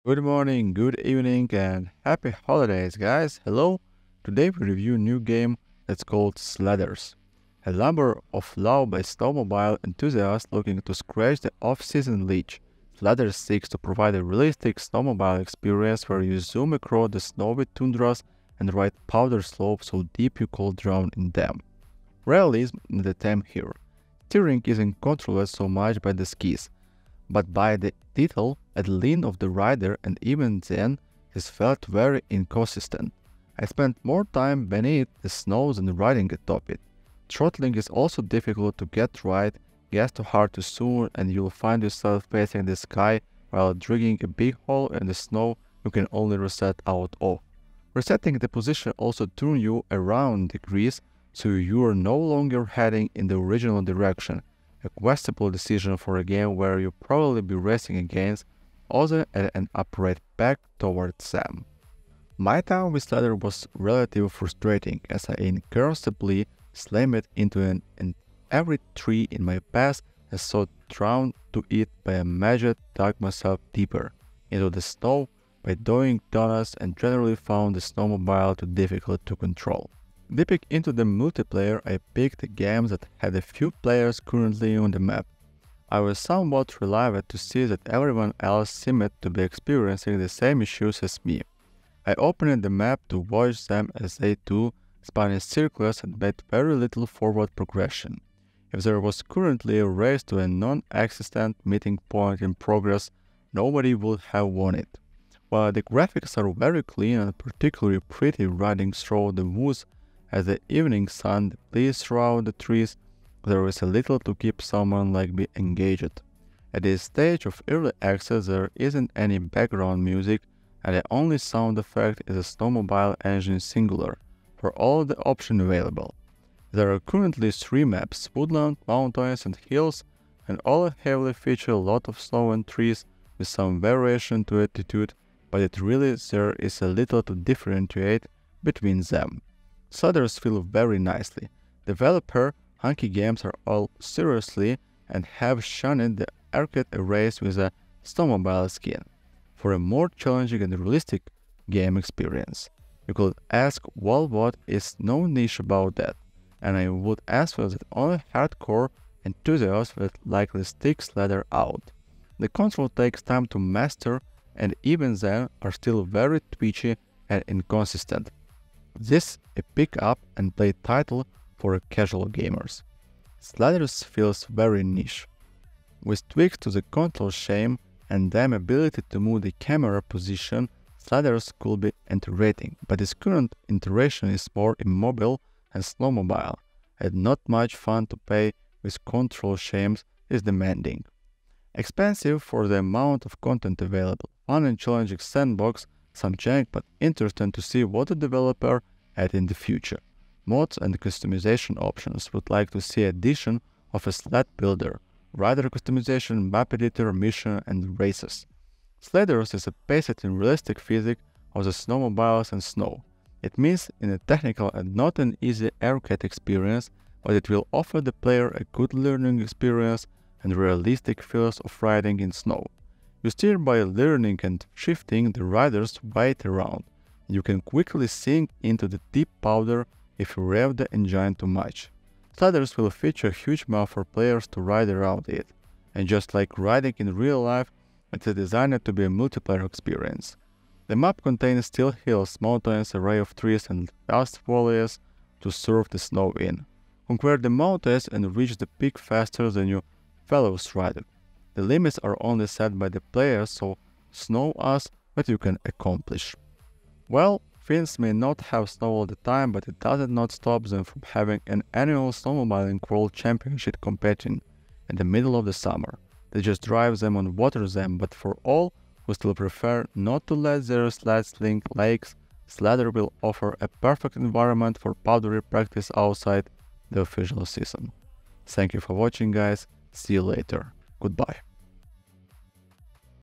Good morning, good evening, and happy holidays, guys. Hello. Today we review a new game that's called Sladders, a labor of love by snowmobile enthusiasts looking to scratch the off-season itch. Sladders seeks to provide a realistic snowmobile experience where you zoom across the snowy tundras and ride powder slopes so deep you could drown in them. Realism is the theme here. Steering isn't controlled so much by the skis, but by the detail and lean of the rider, and even then this felt very inconsistent. I spent more time beneath the snow than riding atop it. Throttling is also difficult to get right, gas too hard too soon, and you'll find yourself facing the sky while digging a big hole in the snow you can only reset out of. Resetting the position also turns you around degrees, so you are no longer heading in the original direction, a questionable decision for a game where you'll probably be racing against others at an upright back towards Sam. My time with Ladder was relatively frustrating as I inconstantly slammed into every tree in my path and so drawn to it by a magic dug myself deeper into the snow by doing donuts and generally found the snowmobile too difficult to control. Dipping into the multiplayer, I picked games that had a few players currently on the map. I was somewhat relieved to see that everyone else seemed to be experiencing the same issues as me. I opened the map to watch them as they too spun in circles and made very little forward progression. If there was currently a race to a non-existent meeting point in progress, nobody would have won it. While the graphics are very clean and particularly pretty riding through the woods as the evening sun plays throughout the trees, there is a little to keep someone like me engaged. At this stage of early access there isn't any background music and the only sound effect is a snowmobile engine singular for all the options available. There are currently 3 maps, woodland, mountains and hills, and all heavily feature a lot of snow and trees with some variation to altitude, but it really there is a little to differentiate between them. Sladders feel very nicely. Developer Hunky Games are all seriously and have shunned the arcade race with a snowmobile skin for a more challenging and realistic game experience. You could ask, well, what is no niche about that? And I would answer that only hardcore enthusiasts would likely stick Sladder out. The control takes time to master and even then are still very twitchy and inconsistent. This is a pick-up and play title for casual gamers. Sladders feels very niche. With tweaks to the control scheme and the ability to move the camera position, Sladders could be interesting, but its current iteration is more immobile and snowmobile, and not much fun to play with control schemes is demanding. Expensive for the amount of content available, fun and challenging sandbox, some jank but interesting to see what the developer add in the future. Mods and customization options would like to see addition of a sled builder, rider customization, map editor, mission and races. Sladders is based in realistic physics of the snowmobiles and snow. It means in a technical and not an easy arcade experience, but it will offer the player a good learning experience and realistic feels of riding in snow. You steer by learning and shifting the rider's weight around. You can quickly sink into the deep powder if you rev the engine too much. Sladders will feature a huge map for players to ride around it, and just like riding in real life, it is designed to be a multiplayer experience. The map contains still hills, mountains, array of trees and vast valleys to surf the snow in. Conquer the mountains and reach the peak faster than your fellows rider. The limits are only set by the player, so snow us what you can accomplish. Well, Finns may not have snow all the time, but it does not stop them from having an annual snowmobiling world championship competition in the middle of the summer. They just drive them on water them, but for all who still prefer not to let their sleds link lakes, Sladder will offer a perfect environment for powdery practice outside the official season. Thank you for watching, guys. See you later. Goodbye.